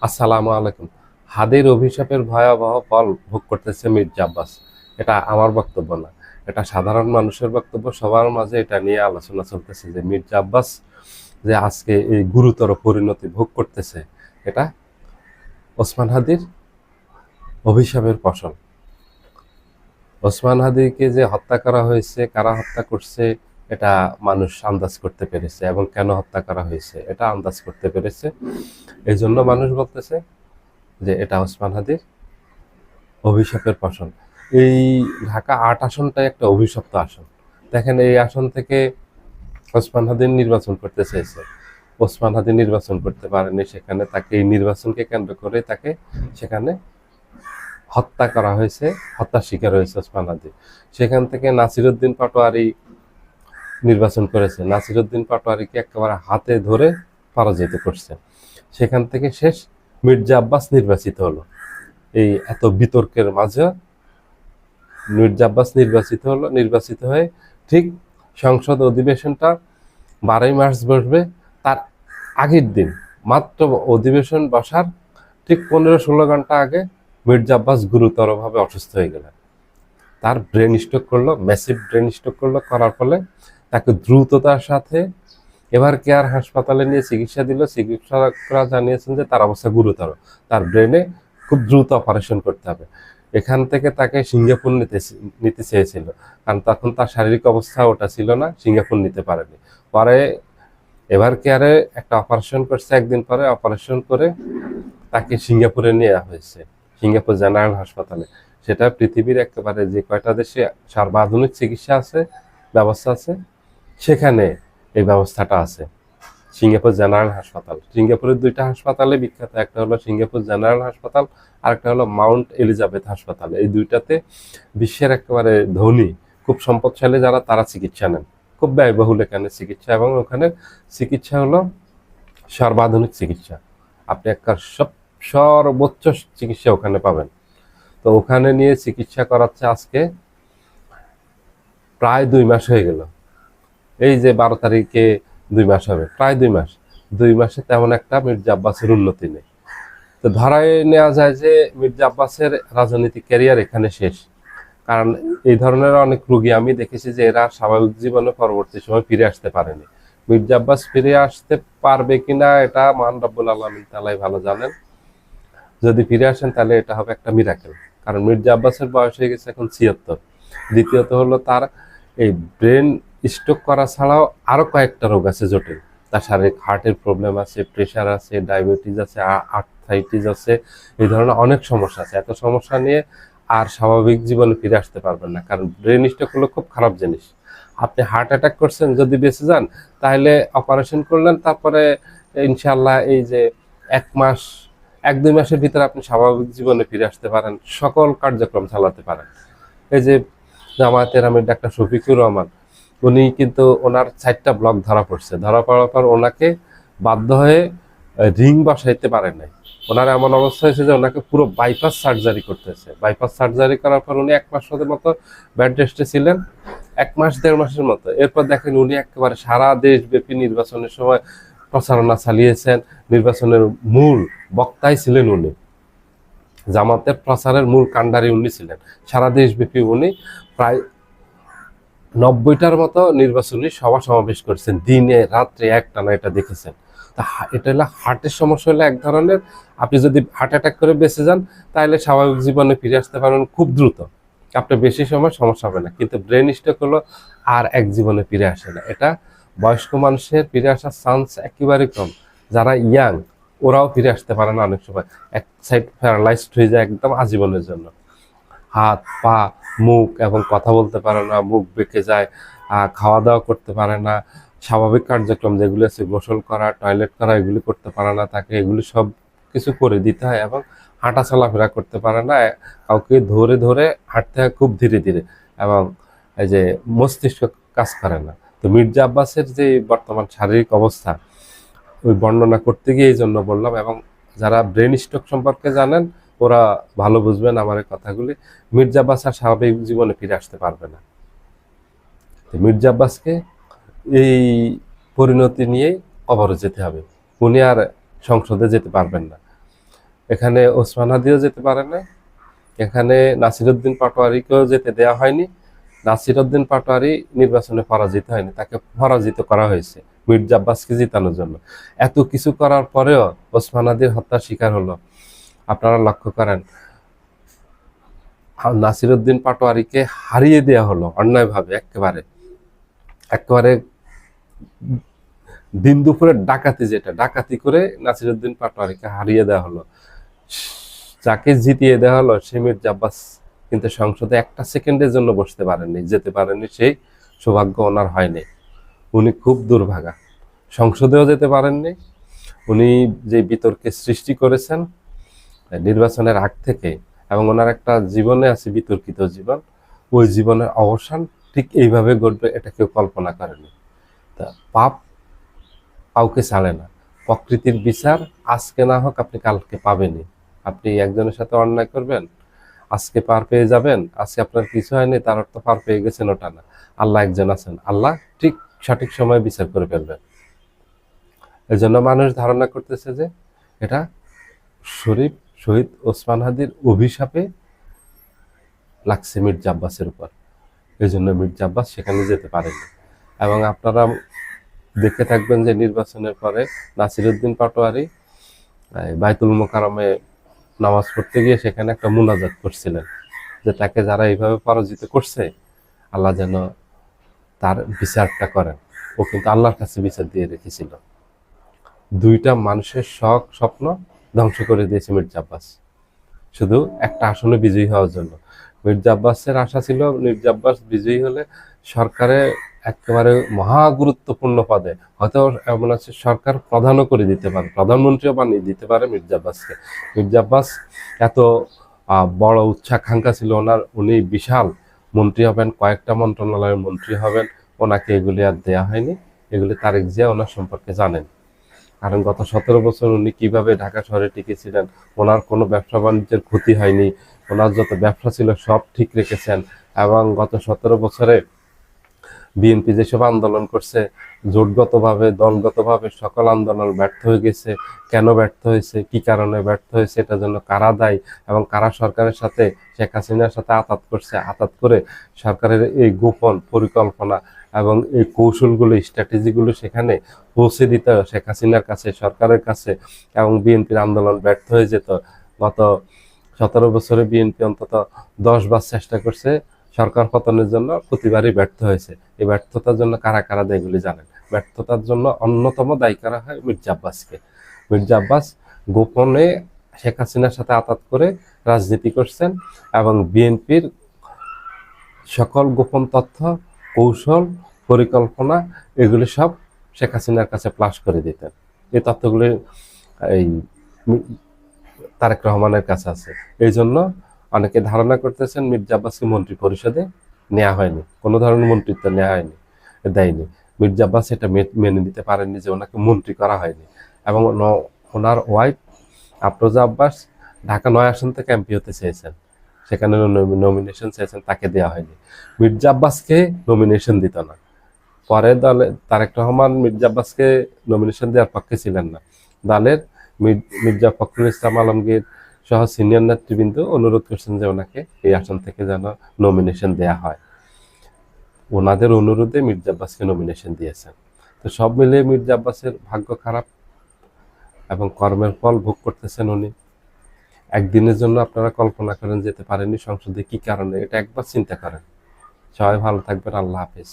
আসসালামু আলাইকুম। হাদির অভিশাপের ভয়াবহ ফল ভোগ করতেছে মির্জা আব্বাস। এটা আমার বক্তব্য না, এটা সাধারণ মানুষের বক্তব্য। সবার মাঝে এটা নিয়ে আলোচনা চলতেছে যে মির্জা আব্বাস যে আজকে এই গুরুতর পরিণতি ভোগ করতেছে, এটা ওসমান হাদির অভিশাপের ফসল। ওসমান হাদিকে যে হত্যা করা হয়েছে, কারা হত্যা করছে, এটা মানুষ আন্দাজ করতে পেরেছে, এবং কেন হত্যা করা হয়েছে এটা আন্দাজ করতে পেরেছে। এই জন্য মানুষ বলতেছে যে এটা ওসমান হাদির অভিশাপের ফসল। এই ঢাকা ৮ আসনটাই একটা অভিশপ্ত আসন। দেখেন, এই আসন থেকে ওসমান হাদি নির্বাচন করতে চেয়েছে, ওসমান হাদি নির্বাচন করতে পারেনি। সেখানে তাকে এই নির্বাচনকে কেন্দ্র করে তাকে সেখানে হত্যা করা হয়েছে, হত্যার শিকার হয়েছে ওসমান হাদি। সেখান থেকে নাসিরউদ্দিন পাটোয়ারি নির্বাচন করেছে, নাসিরউদ্দিন পাটোয়ারিকে একেবারে হাতে ধরে পরাজিত করছে। সেখান থেকে শেষ মির্জা আব্বাস নির্বাচিত হলো। এই এত বিতর্কের মাঝে মির্জা আব্বাস নির্বাচিত হয়ে ঠিক সংসদ অধিবেশনটা 12ই মার্চ বসবে, তার আগের দিন, মাত্র অধিবেশন বসার ঠিক 15-16 ঘন্টা আগে মির্জা আব্বাস গুরুতরভাবে অসুস্থ হয়ে গেলেন। তার ব্রেন স্ট্রোক করলো, ম্যাসিভ ব্রেন স্ট্রোক করলো। করার ফলে তাকে দ্রুততার সাথে এভার কেয়ার হাসপাতালে নিয়ে চিকিৎসা দিল। চিকিৎসকরা জানিয়েছেন যে তার অবস্থা গুরুতর, তার ব্রেনে খুব দ্রুত অপারেশন করতে হবে। এখান থেকে তাকে সিঙ্গাপুর নিতে চেয়েছিল, কারণ তখন তার শারীরিক অবস্থা ওটা ছিল না, সিঙ্গাপুর নিতে পারেনি। পরে এভার কেয়ারে একটা অপারেশন করছে, একদিন পরে অপারেশন করে তাকে সিঙ্গাপুরে নেওয়া হয়েছে, সিঙ্গাপুর জেনারেল হাসপাতালে। সেটা পৃথিবীর একেবারে যে কয়টা দেশে সর্বাধুনিক চিকিৎসা আছে, ব্যবস্থা আছে, সেখানে এই ব্যবস্থাটা আছে। সিঙ্গাপুর জেনারেল হাসপাতাল, সিঙ্গাপুরের 2টা হাসপাতালে বিখ্যাত, একটা হলো সিঙ্গাপুর জেনারেল হাসপাতাল, আরেকটা হলো মাউন্ট এলিজাবেথ হাসপাতাল। এই 2টাতে বিশ্বের একেবারে ধনী, খুব সম্পদশালী যারা, তারা চিকিৎসা নেন। খুব ব্যয়বহুল এখানে চিকিৎসা, এবং ওখানে চিকিৎসা হলো সর্বাধুনিক চিকিৎসা। আপনি একটা সর্বোচ্চ চিকিৎসা ওখানে পাবেন। তো ওখানে নিয়ে চিকিৎসা করাচ্ছে আজকে প্রায় 2 মাস হয়ে গেল। এই যে 12 তারিখে 2 মাস হবে, প্রায় 2 মাস। 2 মাসে তেমন একটা মির্জা আব্বাসের উন্নতি নেই। তো ধরায় নেওয়া যায় যে মির্জা আব্বাসের রাজনৈতিক ক্যারিয়ার এখানে শেষ। কারণ এই ধরনের অনেক রোগী আমি দেখেছি যে এরা স্বাভাবিক জীবনে পরবর্তী সময় ফিরে আসতে পারেনি। মির্জা আব্বাস ফিরে আসতে পারবে কিনা এটা মহান রব্বুল আলামিন তাআলাই ভালো জানেন। যদি ফিরে আসেন তাহলে এটা হবে একটা মিরাকেল। কারণ মির্জা আব্বাসের বয়স হয়ে গেছে এখন 76। দ্বিতীয়ত হলো তার এই ব্রেন স্ট্রোক করা ছাড়াও আরো কয়েকটা রোগ আছে জটিল। তার শারীরিক হার্টের প্রবলেম আছে, প্রেশার আছে, ডায়াবেটিস আছে, আর্থ্রাইটিস আছে, এই ধরনের অনেক সমস্যা আছে। এত সমস্যা নিয়ে আর স্বাভাবিক জীবনে ফিরে আসতে পারবেন না, কারণ ব্রেন স্ট্রোক হলো খুব খারাপ জিনিস। আপনি হার্ট অ্যাটাক করছেন, যদি বেঁচে যান তাহলে অপারেশন করলেন, তারপরে ইনশাল্লাহ এই যে 1 মাস, 1-2 মাসের ভিতরে আপনি স্বাভাবিক জীবনে ফিরে আসতে পারেন, সকল কার্যক্রম চালাতে পারেন। এই যে জামায়াতের আমির ডাক্তার শফিকুর রহমান, উনি কিন্তু ওনার 4টা ব্লক ধরা পড়ছে। ধরা পড়ার পর ওনাকে বাধ্য হয়ে রিং বসাইতে পারেন নাই। ওনার এমন অবস্থা হয়েছে যে ওনাকে পুরো বাইপাস সার্জারি করতেছে। বাইপাস সার্জারি করার পর উনি 1 মাসের মতো বেড রেস্টে ছিলেন, 1 মাস 1.5 মাসের মতো। এরপর দেখেন উনি একেবারে সারা দেশব্যাপী নির্বাচনের সময় প্রচারণা চালিয়েছেন। নির্বাচনের মূল বক্তাই ছিলেন উনি, জামাতের প্রচারের মূল কাণ্ডারি উনি ছিলেন। সারা দেশব্যাপী উনি প্রায় 90টার মতো নির্বাচনী সভা সমাবেশ করছেন, দিনে রাত্রে একটানা, এটা দেখেছেন। তা এটা হলো হার্টের সমস্যা, হলে এক ধরনের, আপনি যদি হার্ট অ্যাটাক করে বেঁচে যান তাহলে স্বাভাবিক জীবনে ফিরে আসতে পারবেন খুব দ্রুত, আপনার বেশি সময় সমস্যা হবে না। কিন্তু ব্রেন স্ট্রোক হলো আর এক জীবনে ফিরে আসে না। এটা বয়স্ক মানুষের ফিরে আসার চান্স একেবারে কম। যারা ইয়াং, ওরাও ফিরে আসতে পারে না অনেক সময়, এক সাইড প্যারালাইজড হয়ে যায় একদম আজীবনের জন্য। হাত পা মুখ এবং কথা বলতে পারে না, মুখ বেঁকে যায়, খাওয়া দাওয়া করতে পারে না, স্বাভাবিক কার্যক্রম যেগুলো আছে গোসল করা, টয়লেট করা, এগুলি করতে পারে না। তাকে এগুলি সব কিছু করে দিতে হয়, এবং হাঁটা চলাফেরা করতে পারে না, কাউকে ধরে ধরে হাঁটতে হয় খুব ধীরে ধীরে, এবং এই যে মস্তিষ্ক কাজ করে না। তো মির্জা আব্বাসের যে বর্তমান শারীরিক অবস্থা, ওই বর্ণনা করতে গিয়ে এই জন্য বললাম, এবং যারা ব্রেন স্ট্রোক সম্পর্কে জানেন ওরা ভালো বুঝবেন আমার এই কথাগুলি। মির্জা আব্বাস আর স্বাভাবিক জীবনে ফিরে আসতে পারবে না। মির্জা আব্বাসকে এই পরিণতি নিয়েই কবরে যেতে হবে, উনি আর সংসদে যেতে পারবেন না। এখানে ওসমান হাদিও যেতে পারে না, এখানে নাসিরউদ্দিন পাটোয়ারিকেও যেতে দেওয়া হয়নি। নাসিরউদ্দিন পাটোয়ারি নির্বাচনে পরাজিত হয়নি, তাকে পরাজিত করা হয়েছে মির্জা আব্বাসকে জিতানোর জন্য। এত কিছু করার পরেও ওসমান হাদির হত্যার শিকার হলো। আপনারা লক্ষ্য করেন, নাসিরউদ্দিন পাটোয়ারিকে হারিয়ে দেওয়া হলো অন্যায়ভাবে, একেবারে একেবারে দিন দুপুরে ডাকাতি, যেটা ডাকাতি করে নাসিরউদ্দিন পাটোয়ারিকে হারিয়ে দেওয়া হলো। যাকে জিতিয়ে দেওয়া হলো সে মির্জা আব্বাস কিন্তু সংসদে একটা সেকেন্ডের জন্য বসতে পারেননি, যেতে পারেননি, সেই সৌভাগ্য ওনার হয়নি। উনি খুব দুর্ভাগা, সংসদেও যেতে পারেননি। উনি যে বিতর্কের সৃষ্টি করেছেন নির্বাচনের আগ থেকে, এবং ওনার একটা জীবনে আছে বিতর্কিত জীবন, ওই জীবনের অবসান ঠিক এইভাবে ঘটবে এটা কেউ কল্পনা করেনি। তা পাপ কাউকে ছাড়ে না, প্রকৃতির বিচার আজকে না হোক আপনি কালকে পাবেনই। আপনি একজনের সাথে অন্যায় করবেন, আজকে পার পেয়ে যাবেন, আজকে আপনার কিছু হয়নি তার অর্থ পার পেয়ে গেছেন, ওটা না। আল্লাহ একজন আছেন, আল্লাহ ঠিক সঠিক সময়ে বিচার করে ফেলবেন। এই জন্য মানুষ ধারণা করতেছে যে এটা শহীদ ওসমান হাদির অভিশাপে লাগছে মির্জা আব্বাসের উপর, এই জন্য মির্জা আব্বাস সেখানে যেতে পারেনি। এবং আপনারা দেখে থাকবেন যে নির্বাচনের পরে নাসিরউদ্দিন পাটোয়ারি বাইতুল মোকাররমে নামাজ পড়তে গিয়ে সেখানে একটা মুনাজাত করছিলেন যে তাকে যারা এইভাবে পরাজিত করছে আল্লাহ যেন তার বিচারটা করেন। ও কিন্তু আল্লাহর কাছে বিচার দিয়ে রেখেছিল। দুইটা মানুষের শখ স্বপ্ন ধ্বংস করে দিয়েছে মির্জা আব্বাস, শুধু একটা আসনে বিজয়ী হওয়ার জন্য। মির্জা আব্বাসের আশা ছিল মির্জা আব্বাস বিজয়ী হলে সরকারে একেবারে মহা গুরুত্বপূর্ণ পদে, হয়তো এমন আছে সরকার প্রধানও করে দিতে পারে, প্রধানমন্ত্রীও বানিয়ে দিতে পারে মির্জা আব্বাসকে। মির্জা আব্বাস এত বড় উচ্চাকাঙ্ক্ষা ছিল ওনার, উনি বিশাল মন্ত্রী হবেন, কয়েকটা মন্ত্রণালয়ের মন্ত্রী হবেন, ওনাকে এগুলি আর দেয়া হয়নি। এগুলি তারেক জিয়া ওনার সম্পর্কে জানেন, কারণ গত 17 বছর উনি কিভাবে ঢাকা শহরে টিকেছিলেন। ওনার কোনো ব্যবসা বাণিজ্যের ক্ষতি হয়নি, ওনার যত ব্যবসা ছিল সব ঠিক রেখেছেন। এবং গত 17 বছরে বিএনপি যেসব আন্দোলন করছে জোটগতভাবে দলগতভাবে সকল আন্দোলন ব্যর্থ হয়ে গেছে। কেন ব্যর্থ হয়েছে, কি কারণে ব্যর্থ হয়েছে, এটার জন্য কারা দায়ী এবং কারা সরকারের সাথে শেখ হাসিনার সাথে আতাত করছে, আতাত করে সরকারের এই গোপন পরিকল্পনা এবং এই কৌশলগুলো স্ট্র্যাটেজিগুলো সেখানে পৌঁছে দিতে শেখ হাসিনার কাছে, সরকারের কাছে, এবং বিএনপির আন্দোলন ব্যর্থ হয়ে যেত। গত 17 বছরে বিএনপি অন্তত 10 বার চেষ্টা করছে সরকার পতনের জন্য, প্রতিবারই ব্যর্থ হয়েছে। এই ব্যর্থতার জন্য কারা কারা দায়ী এগুলি জানেন। ব্যর্থতার জন্য অন্যতম দায়ী করা হয় মির্জা আব্বাসকে। মির্জা আব্বাস গোপনে শেখ হাসিনার সাথে আতাত করে রাজনীতি করছেন এবং বিএনপির সকল গোপন তথ্য, কৌশল, পরিকল্পনা এগুলি সব শেখ হাসিনার কাছে প্লাস করে দিতেন। এই তথ্যগুলি এই তারেক রহমানের কাছে আছে। এই জন্য অনেকে ধারণা করতেছেন মির্জা আব্বাসকে মন্ত্রী পরিষদে নেওয়া হয়নি, কোনো ধরনের মন্ত্রিত্ব নেওয়া হয়নি, দেয়নি। মির্জা আব্বাস এটা মেনে নিতে পারেননি যে ওনাকে মন্ত্রী করা হয়নি। এবং ওনার ওয়াইফ আফরোজা আব্বাস ঢাকা 9 আসন থেকে এমপি হতে চেয়েছেন, সেখানে নমিনেশন চেয়েছেন, তাকে দেওয়া হয়নি। মির্জা আব্বাসকে নমিনেশন দিত না। পরে দলে তারেক রহমান মির্জা আব্বাসকে নমিনেশন দেওয়ার পক্ষে ছিলেন না। দলের মির্জা ফখরুল ইসলাম আলমগীর সহ সিনিয়র নেতৃবৃন্দ অনুরোধ করছেন যে ওনাকে এই আসন থেকে যেন নমিনেশন দেয়া হয়। ওনাদের অনুরোধে মির্জা আব্বাসকে নমিনেশন দিয়েছেন। তো সব মিলিয়ে মির্জা আব্বাসের ভাগ্য খারাপ এবং কর্মের ফল ভোগ করতেছেন উনি। একদিনের জন্য আপনারা কল্পনা করেন যেতে পারেননি সংসদে, কি কারণে, এটা একবার চিন্তা করেন। সবাই ভালো থাকবেন, আল্লাহ হাফেজ।